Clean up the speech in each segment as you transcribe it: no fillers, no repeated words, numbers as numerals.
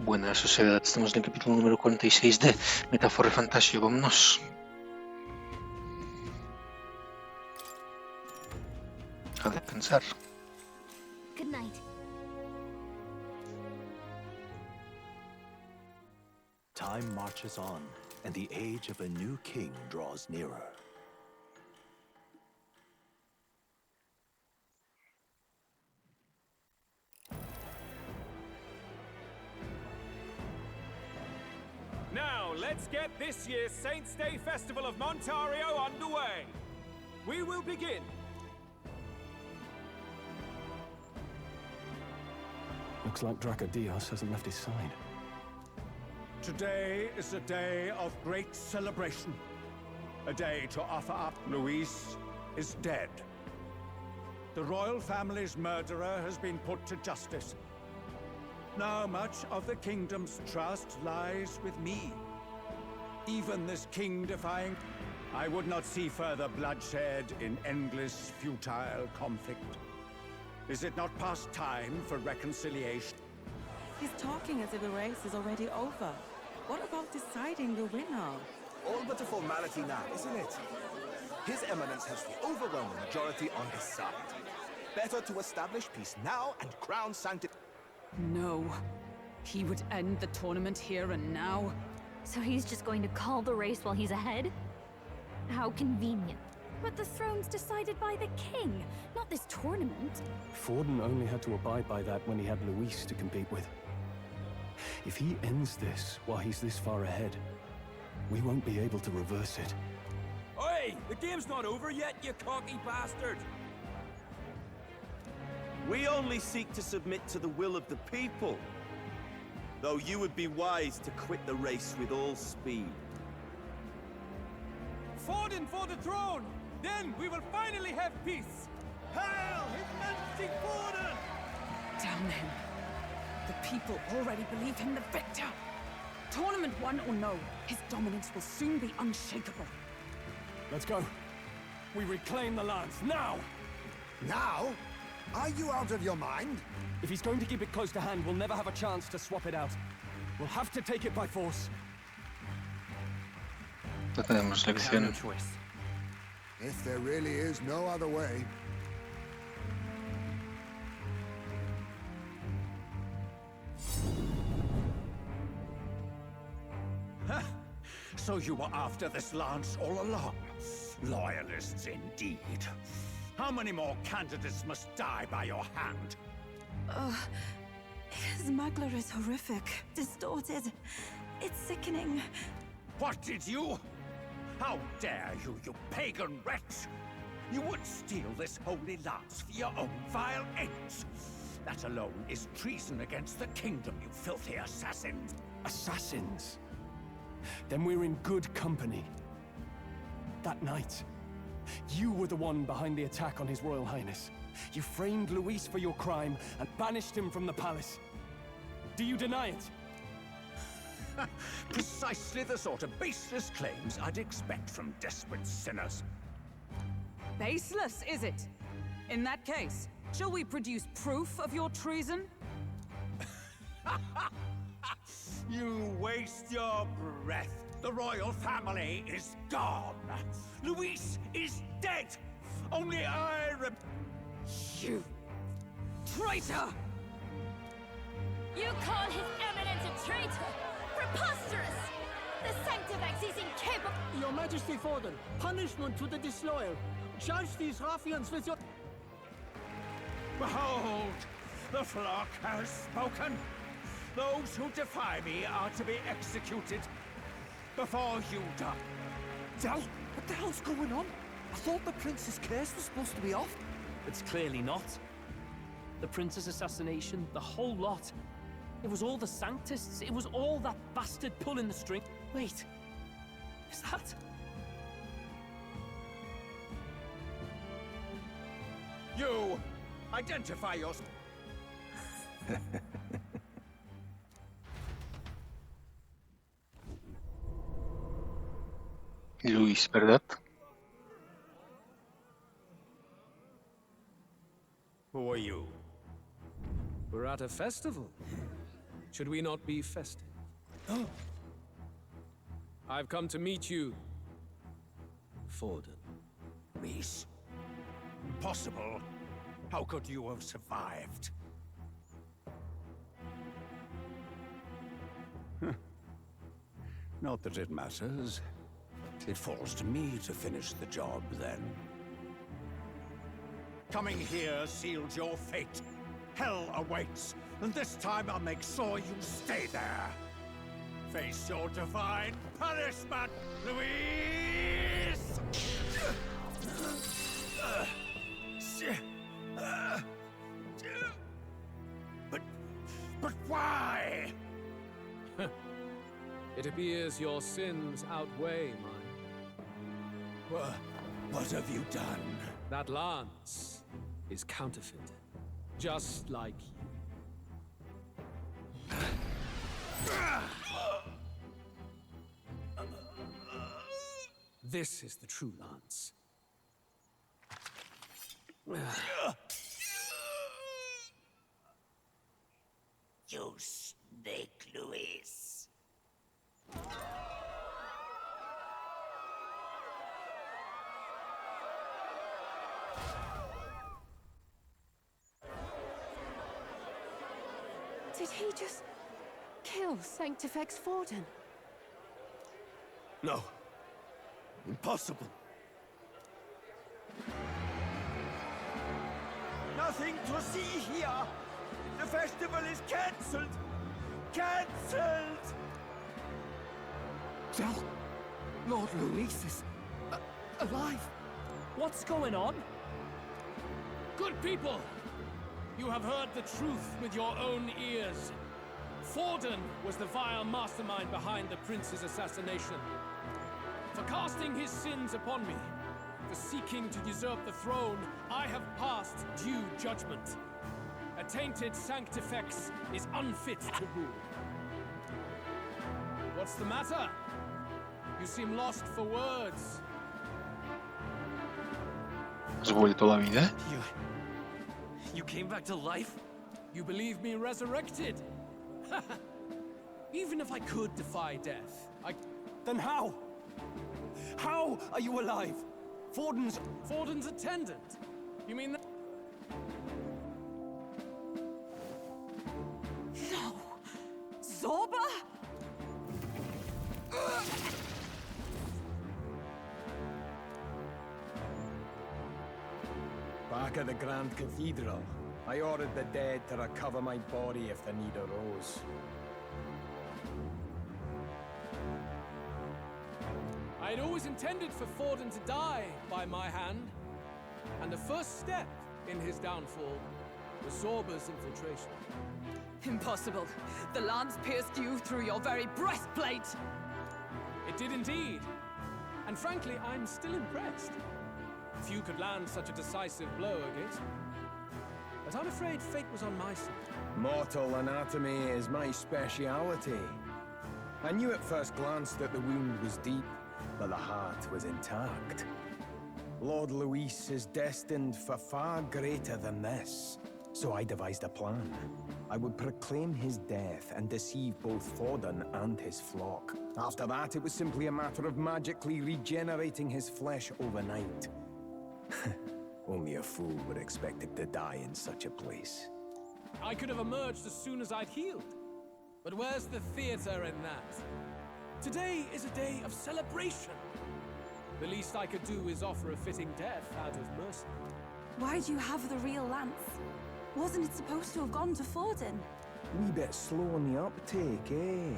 Buena sociedad, estamos en el capítulo número 46 de ReFantazio. Vámonos. A descansar. Good night. Time marches on, and the age of a new king draws nearer. Now, let's get this year's Saints' Day Festival of Montario underway. We will begin. Looks like Dracodios hasn't left his side. Today is a day of great celebration. A day to offer up. Luis is dead. The royal family's murderer has been put to justice. Now much of the kingdom's trust lies with me. Even this king-defying, I would not see further bloodshed in endless, futile conflict. Is it not past time for reconciliation? He's talking as if the race is already over. What about deciding the winner? All but a formality now, isn't it? His Eminence has the overwhelming majority on his side. Better to establish peace now and crown sanctity. No. He would end the tournament here and now. So he's just going to call the race while he's ahead? How convenient. But the throne's decided by the king, not this tournament. Forden only had to abide by that when he had Luis to compete with. If he ends this while he's this far ahead, we won't be able to reverse it. Oi! The game's not over yet, you cocky bastard! We only seek to submit to the will of the people. Though you would be wise to quit the race with all speed. Forden for the throne! Then we will finally have peace! Hail His Majesty Forden! Damn him. The people already believe him the victor. Tournament won or no, his dominance will soon be unshakable. Let's go. We reclaim the lands, now! Now? Are you out of your mind? If he's going to keep it close to hand, we'll never have a chance to swap it out. We'll have to take it by force. No tenemos lección. If there really is no other way. So you were after this lance all along? Loyalists indeed. How many more candidates must die by your hand? His smuggler is horrific, distorted. It's sickening. What did you? How dare you, you pagan wretch! You would steal this holy lance for your own vile ends. That alone is treason against the kingdom, you filthy assassins. Assassins? Then we're in good company. That night, you were the one behind the attack on His Royal Highness. You framed Luis for your crime and banished him from the palace. Do you deny it? Precisely the sort of baseless claims I'd expect from desperate sinners. Baseless, is it? In that case, shall we produce proof of your treason? You waste your breath. The royal family is gone. Luis is dead. Only I You traitor! You call His Eminence a traitor? Preposterous! The Sanctivex is incapable— Your Majesty Forden, punishment to the disloyal. Charge these ruffians with your— Behold, the flock has spoken. Those who defy me are to be executed before you die. Del, what the hell's going on? I thought the prince's curse was supposed to be off. It's clearly not. The prince's assassination, the whole lot. It was all the Sanctists. It was all that bastard pulling the string. Wait, is that? You identify yourself. Luis, ¿verdad? Who are you? We're at a festival. Should we not be festive? I've come to meet you, Forden. Reese? Impossible. How could you have survived? Not that it matters. It falls to me to finish the job, then. Coming here sealed your fate. Hell awaits, and this time I'll make sure you stay there. Face your divine punishment, Louise! But why? It appears your sins outweigh mine. What have you done? That lance is counterfeit, just like you. This is the true lance. You snake, Louise. Did he just kill Sanctifex Forden? No. Impossible. Nothing to see here. The festival is cancelled. Cancelled! Del, Lord Luis is alive. What's going on? Good people! You have heard the truth with your own ears. Forden was the vile mastermind behind the prince's assassination. For casting his sins upon me, for seeking to usurp the throne, I have passed due judgment. A tainted Sanctifex is unfit to rule. What's the matter? You seem lost for words. Has vuelto la vida? You came back to life? You believe me resurrected? Even if I could defy death, Then how? How are you alive? Forden's attendant? You mean that? No! Zorba? Back at the Grand Cathedral, I ordered the dead to recover my body if the need arose. I had always intended for Forden to die by my hand, and the first step in his downfall was Zorba's infiltration. Impossible. The lance pierced you through your very breastplate! It did indeed, and frankly, I'm still impressed. Few could land such a decisive blow against me. But I'm afraid fate was on my side. Mortal anatomy is my speciality. I knew at first glance that the wound was deep, but the heart was intact. Lord Luis is destined for far greater than this. So I devised a plan. I would proclaim his death and deceive both Forden and his flock. After that, it was simply a matter of magically regenerating his flesh overnight. Only a fool would expect it to die in such a place. I could have emerged as soon as I'd healed. But where's the theater in that? Today is a day of celebration. The least I could do is offer a fitting death out of mercy. Why do you have the real lance? Wasn't it supposed to have gone to Forden? Wee bit slow on the uptake, eh?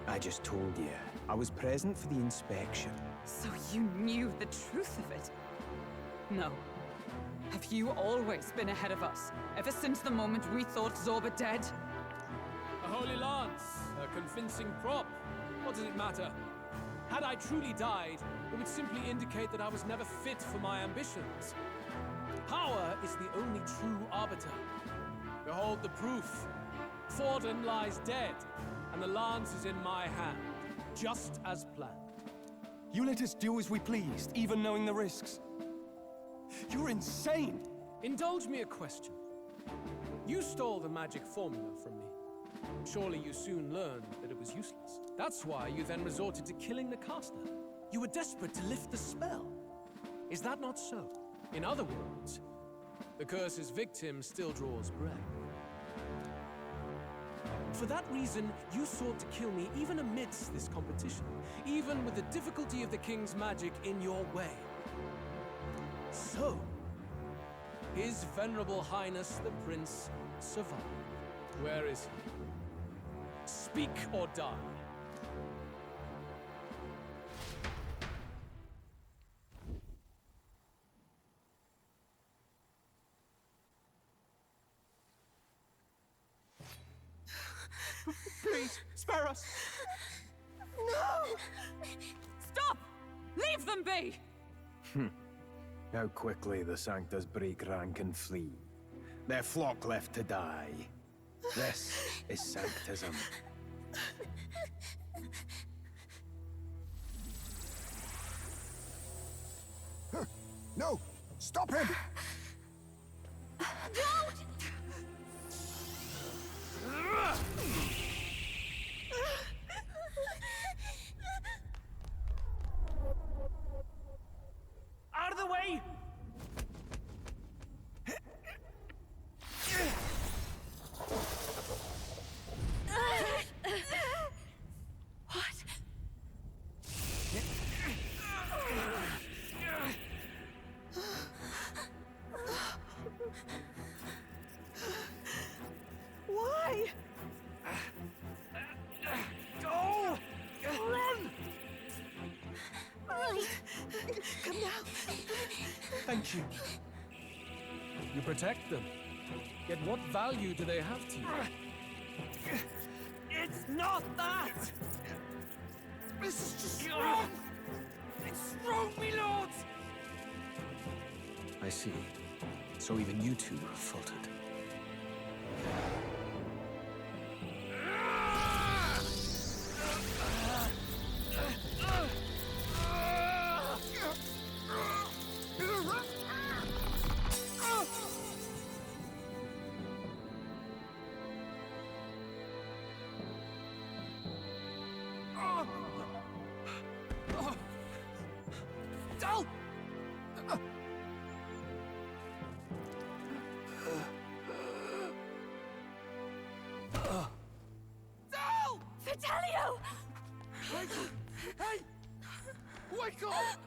I just told you, I was present for the inspection. So you knew the truth of it? No. Have you always been ahead of us? Ever since the moment we thought Zorba dead? A holy lance, a convincing prop. What does it matter? Had I truly died, it would simply indicate that I was never fit for my ambitions. Power is the only true arbiter. Behold the proof. Forden lies dead, and the lance is in my hand, just as planned. You let us do as we pleased, even knowing the risks. You're insane! Indulge me a question. You stole the magic formula from me. Surely you soon learned that it was useless. That's why you then resorted to killing the caster. You were desperate to lift the spell. Is that not so? In other words, the curse's victim still draws breath. For that reason, you sought to kill me even amidst this competition, even with the difficulty of the king's magic in your way. So, His Venerable Highness the Prince survived. Where is he? Speak or die. Please, spare us! No! Stop! Leave them be! How quickly the Sanctus break rank and flee. Their flock left to die. This is Sanctism. No! Stop him! Out of the way! What? Why? Go! Run! Come down. Thank you. You protect them. Yet what value do they have to you? It's not that! This is just wrong! It's wrong, me lords! I see. So even you two are faltered. Fidelio! Hey! Wake up!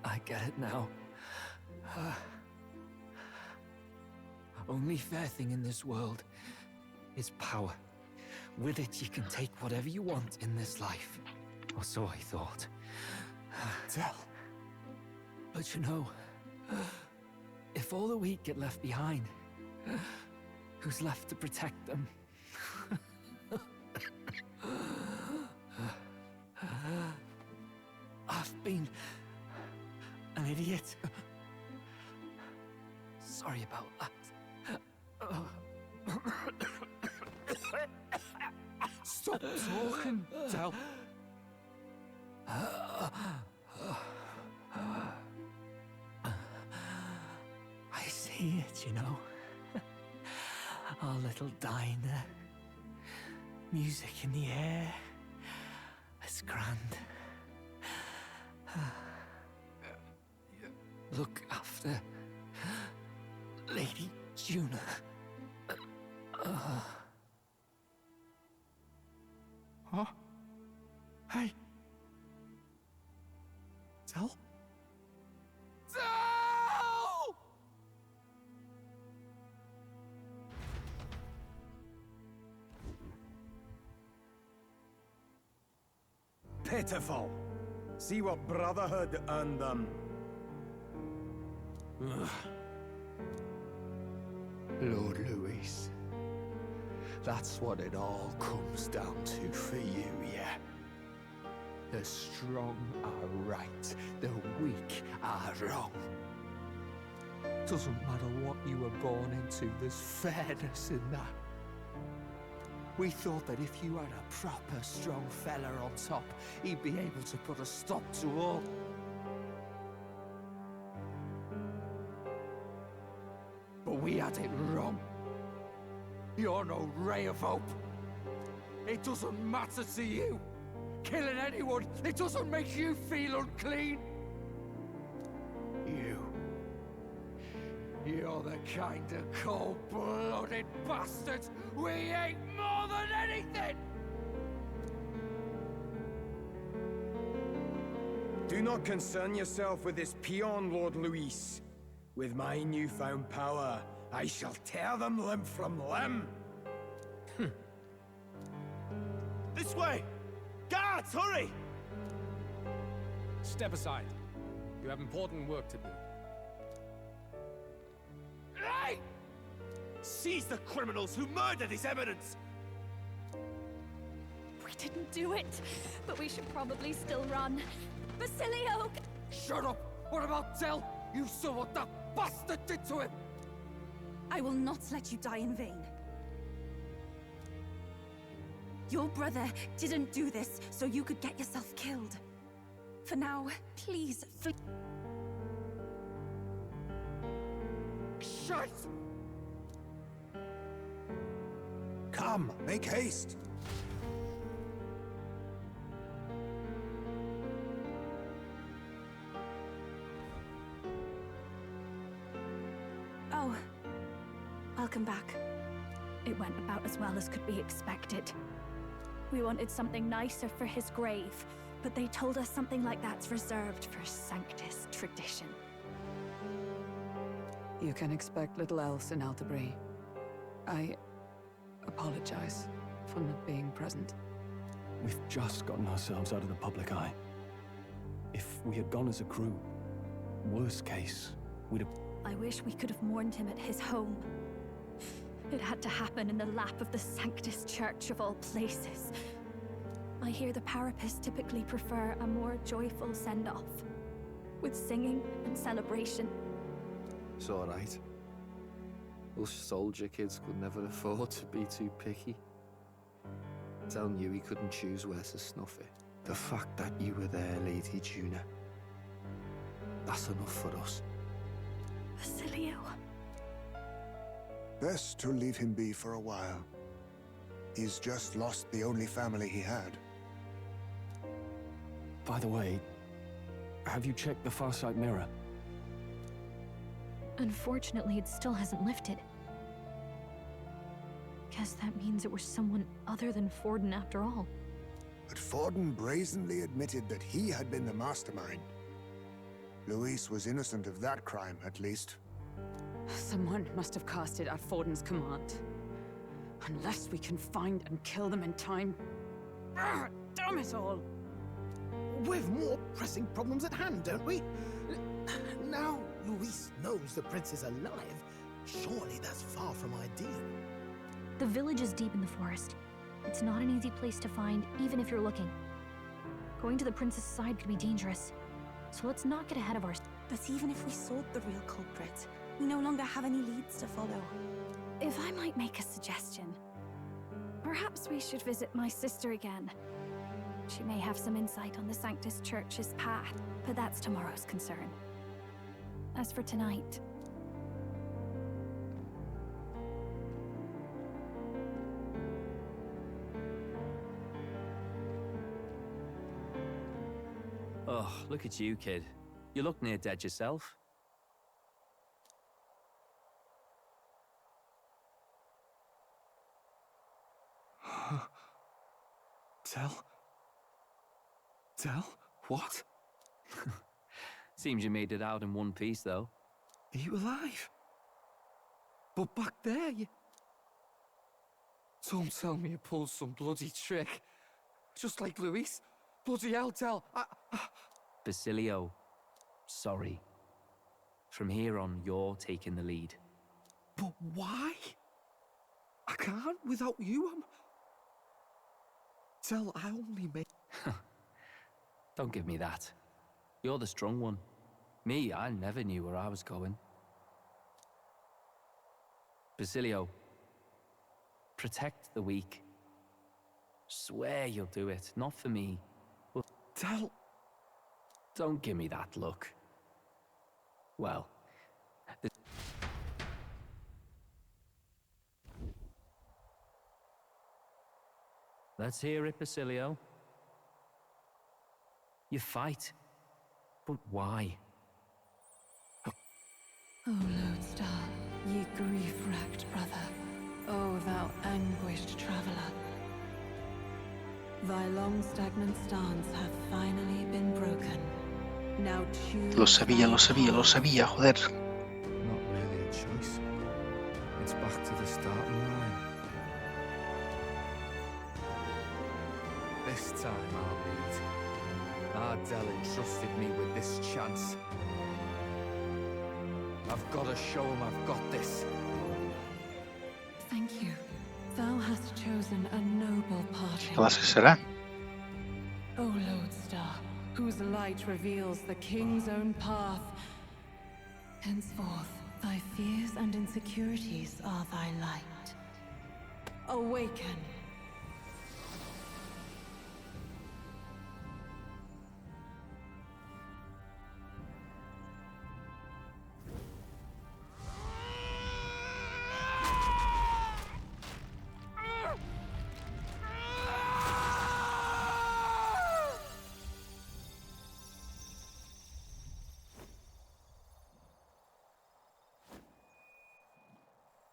I get it now. Only fair thing in this world is power. With it, you can take whatever you want in this life. Or so I thought. Tell. But you know, if all the weak get left behind, who's left to protect them? I've been an idiot. Sorry about that. Stop talking, Del. I see it, you know. Our little diner. Music in the air. It's grand. Look after Lady Juna. Huh? Hey. Del? Del! Pitiful. See what Brotherhood earned them. Lord Louis, that's what it all comes down to for you, yeah? The strong are right, the weak are wrong. Doesn't matter what you were born into, there's fairness in that. We thought that if you had a proper strong fella on top, he'd be able to put a stop to all. we had it wrong. You're no ray of hope. It doesn't matter to you. Killing anyone, it doesn't make you feel unclean. You're the kind of cold-blooded bastards we hate more than anything! Do not concern yourself with this peon, Lord Luis. With my newfound power, I shall tear them limb from limb. This way! Guards, hurry! Step aside. You have important work to do. Hey! Seize the criminals who murdered His Eminence! We didn't do it, but we should probably still run. Basilio! Shut up! What about Del? You saw what that bastard did to him! I will not let you die in vain. Your brother didn't do this so you could get yourself killed. For now, please flee. Shut! Come, make haste. Oh, welcome back. It went about as well as could be expected. We wanted something nicer for his grave, but they told us something like that's reserved for Sanctus tradition. You can expect little else in Altabri. I apologize for not being present. We've just gotten ourselves out of the public eye. If we had gone as a crew, worst case, we'd have... I wish we could have mourned him at his home. It had to happen in the lap of the Sanctus Church of all places. I hear the Parapists typically prefer a more joyful send-off, with singing and celebration. It's alright. Us soldier kids could never afford to be too picky. Telling you he couldn't choose where to snuff it. The fact that you were there, Lady Juna, that's enough for us. Basilio. Best to leave him be for a while. He's just lost the only family he had. By the way, have you checked the Farsight mirror? Unfortunately, it still hasn't lifted. Guess that means it was someone other than Forden after all. But Forden brazenly admitted that he had been the mastermind. Luis was innocent of that crime, at least. Someone must have cast it at Forden's command. Unless we can find and kill them in time. Damn it all! We've more pressing problems at hand, don't we? Now Luis knows the prince is alive. Surely that's far from ideal. The village is deep in the forest. It's not an easy place to find, even if you're looking. Going to the prince's side could be dangerous. So let's not get ahead of ourselves. But even if we sought the real culprit, we no longer have any leads to follow. If I might make a suggestion, perhaps we should visit my sister again. She may have some insight on the Sanctus Church's path, but that's tomorrow's concern. As for tonight... Oh, look at you, kid. You look near dead yourself. Del? What? Seems you made it out in one piece, though. Are you alive? But back there, you... Don't tell me you pulled some bloody trick. Just like Luis. Bloody hell, Del. Basilio, sorry. From here on, you're taking the lead. But why? I can't without you. Del, I only made... Don't give me that. You're the strong one. Me, I never knew where I was going. Basilio, protect the weak. Swear you'll do it, not for me. But Del... Don't give me that look. Well, Let's hear it, Basilio. You fight. But why? O Lodestar, ye grief-racked brother, O thou anguished traveler. Thy long stagnant stance hath finally been broken. Now choose. Lo sabía, joder. Not really a choice. It's back to the starting line. This time I'll lead. Ardell entrusted me with this chance. I've got to show him I've got this. Thank you. Thou hast chosen a noble party. ¿Qué base será? O Lodestar, whose light reveals the king's own path. Henceforth, thy fears and insecurities are thy light. Awaken.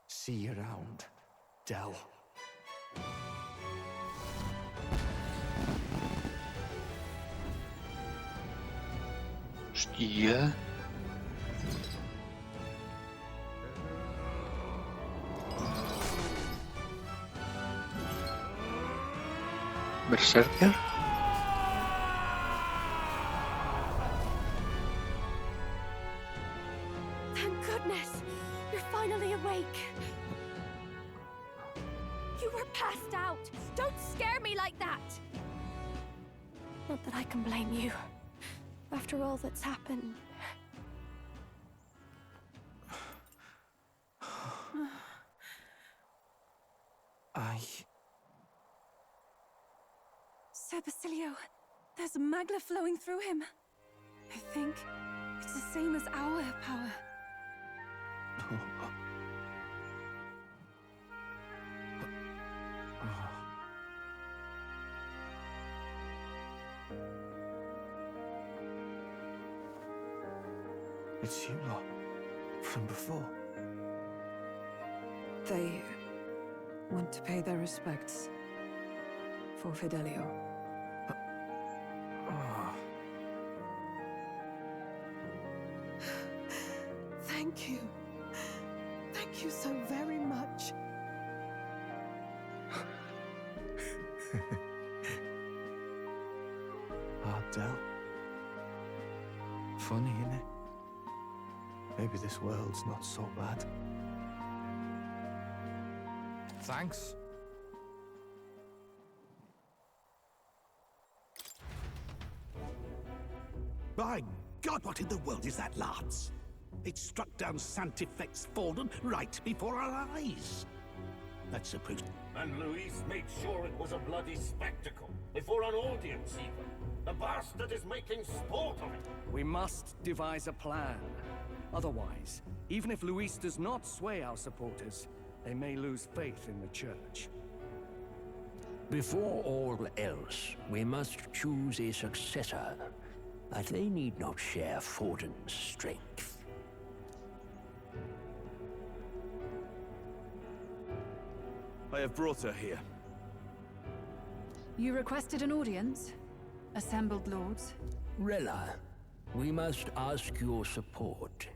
See you around, Dell. Hostia. Berserker. Thank goodness! You're finally awake! You were passed out! Don't scare me like that! Not that I can blame you. After all that's happened. Sir Basilio, there's magna flowing through him. I think it's the same as our power. It's you lot. From before. They want to pay their respects for Fidelio. Thank you. Thank you so very much. Ardell. Funny, innit? Maybe this world's not so bad. Thanks. By God, what in the world is that, lads? It struck down Santifex Forden right before our eyes. That's supposed. And Luis made sure it was a bloody spectacle, before an audience even. The bastard is making sport of it. We must devise a plan. Otherwise, even if Luis does not sway our supporters, they may lose faith in the church. Before all else, we must choose a successor. But they need not share Forden's strength. I have brought her here. You requested an audience? Assembled lords? Rella, we must ask your support.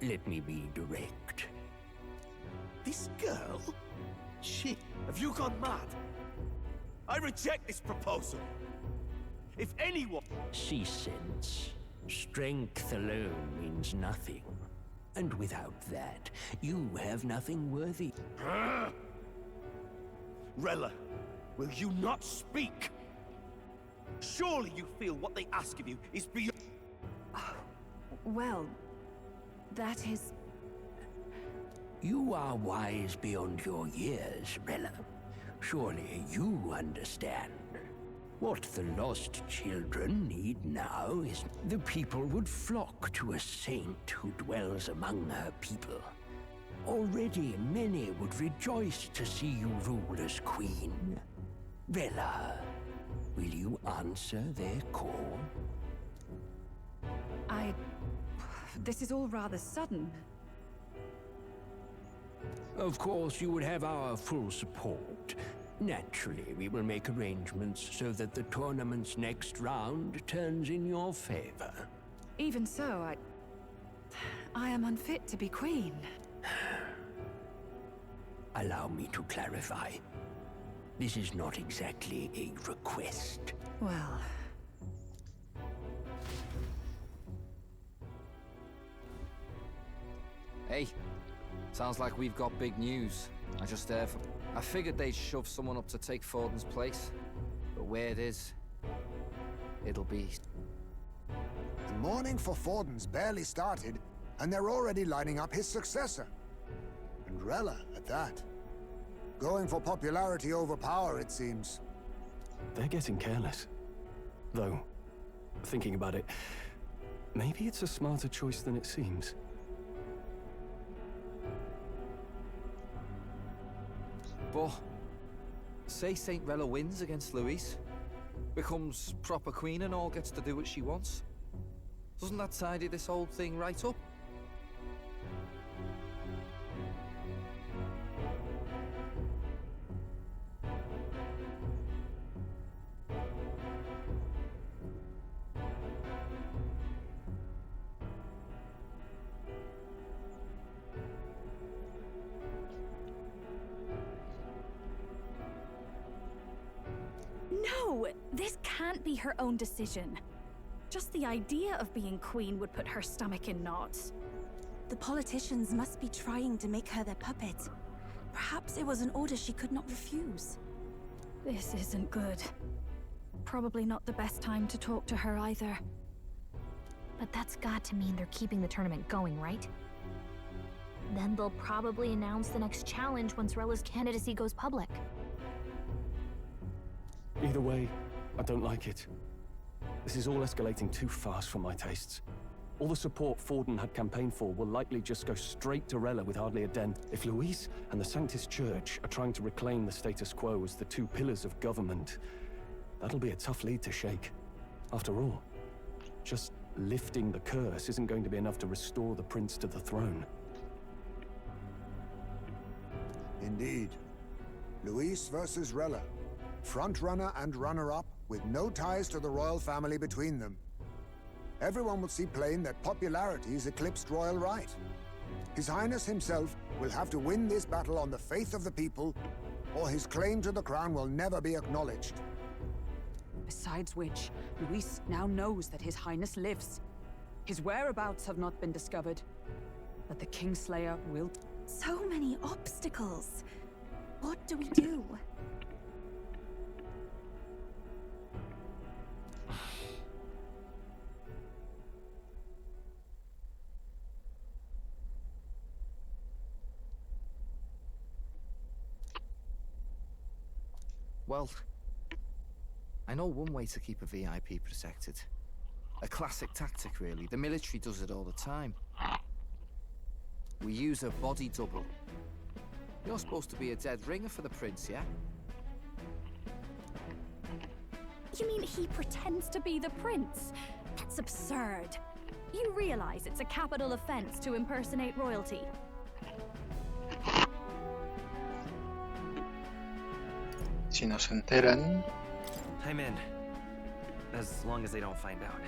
Let me be direct. This girl? Shit, have you gone mad? I reject this proposal. If anyone... See sense. Strength alone means nothing. And without that, you have nothing worthy. Rella, will you not speak? Surely you feel what they ask of you is beyond... Well, that is... You are wise beyond your years, Rella. Surely you understand. What the lost children need now is the people would flock to a saint who dwells among her people. Already many would rejoice to see you rule as queen. Rella, will you answer their call? This is all rather sudden. Of course, you would have our full support. Naturally, we will make arrangements so that the tournament's next round turns in your favor. Even so, I am unfit to be queen. Allow me to clarify. This is not exactly a request. Well... Hey, sounds like we've got big news. I figured they'd shove someone up to take Forden's place. But where it is, it'll be... The mourning for Forden's barely started, and they're already lining up his successor. And Rella, at that. Going for popularity over power, it seems. They're getting careless. Though, thinking about it, maybe it's a smarter choice than it seems. But, say Saint Rella wins against Luis, becomes proper queen and all gets to do what she wants. Doesn't that tidy this whole thing right up? No! This can't be her own decision. Just the idea of being queen would put her stomach in knots. The politicians must be trying to make her their puppet. Perhaps it was an order she could not refuse. This isn't good. Probably not the best time to talk to her either. But that's got to mean they're keeping the tournament going, right? Then they'll probably announce the next challenge once Rella's candidacy goes public. Either way, I don't like it. This is all escalating too fast for my tastes. All the support Forden had campaigned for will likely just go straight to Rella with hardly a dent. If Luis and the Sanctus Church are trying to reclaim the status quo as the two pillars of government, that'll be a tough lead to shake. After all, just lifting the curse isn't going to be enough to restore the prince to the throne. Indeed. Luis versus Rella. Frontrunner and runner-up, with no ties to the royal family between them. Everyone will see plain that popularity's eclipsed royal right. His Highness himself will have to win this battle on the faith of the people, or his claim to the crown will never be acknowledged. Besides which, Luis now knows that His Highness lives. His whereabouts have not been discovered, but the Kingslayer will... So many obstacles. What do we do? Well, I know one way to keep a VIP protected. A classic tactic, really. The military does it all the time. We use a body double. You're supposed to be a dead ringer for the prince, yeah? You mean he pretends to be the prince? That's absurd. You realize it's a capital offense to impersonate royalty. Si no se enteran... I'm in. As long as they don't find out.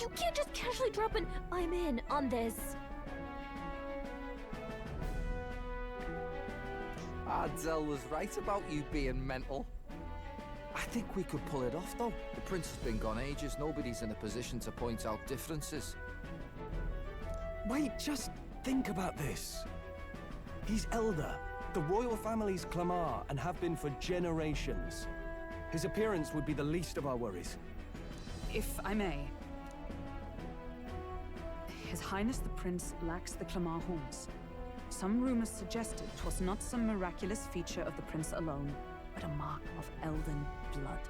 You can't just casually drop an "I'm in" on this. Ardell was right about you being mental. I think we could pull it off, though. The prince has been gone ages. Nobody's in a position to point out differences. Wait, just think about this. He's elder. The royal family's Clamar, and have been for generations. His appearance would be the least of our worries. If I may. His Highness the Prince lacks the Clamar horns. Some rumors suggested 'twas not some miraculous feature of the prince alone, but a mark of elven blood.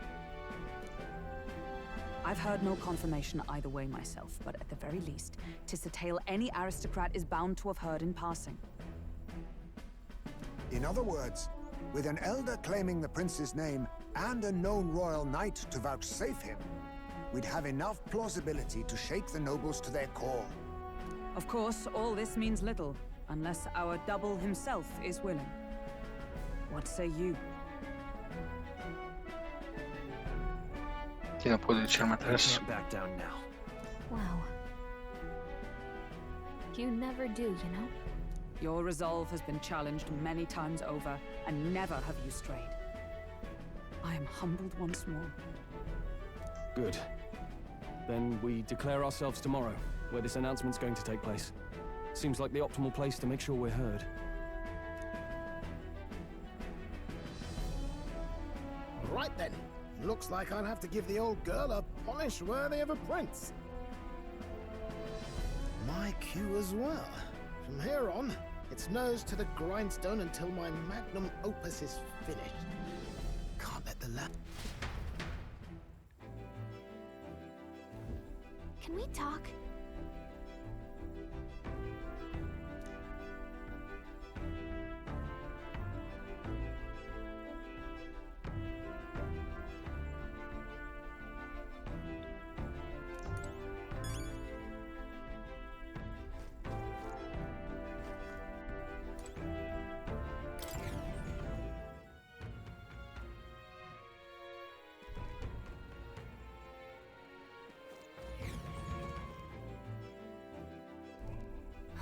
I've heard no confirmation either way myself, but at the very least, 'tis a tale any aristocrat is bound to have heard in passing. In other words, With an elder claiming the prince's name and a known royal knight to vouchsafe him, we'd have enough plausibility to shake the nobles to their core. Of course, all this means little, unless our double himself is willing. What say you? Que no puedo echarme atrás. Can't back down now. Wow. You never do, you know? Your resolve has been challenged many times over, and never have you strayed. I am humbled once more. Good. Then we declare ourselves tomorrow, where this announcement's going to take place. Seems like the optimal place to make sure we're heard. Right then. Looks like I'll have to give the old girl a polish worthy of a prince. My cue as well. From here on, it's nose to the grindstone until my magnum opus is finished. Can't let the Can we talk?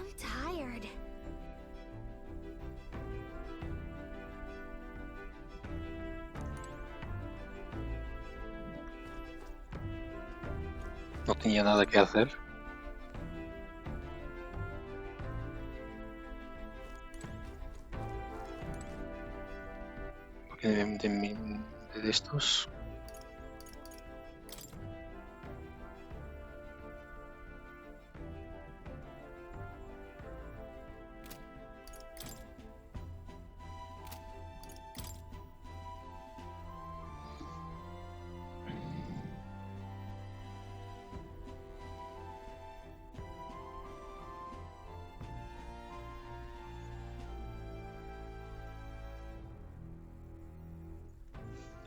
I'm tired. No tenía nada que hacer. Porque de estos.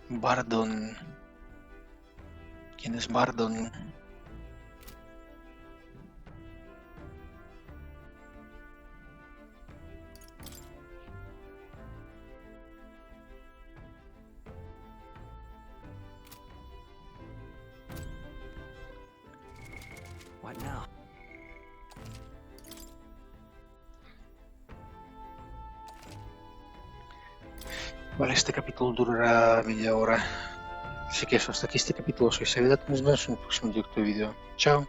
Bardon. ¿Quién es Bardon? What now? Vale, este capítulo durará media hora. Así que eso, hasta aquí este capítulo. Soy Sabidat, nos vemos en el próximo directo de vídeo. Chao.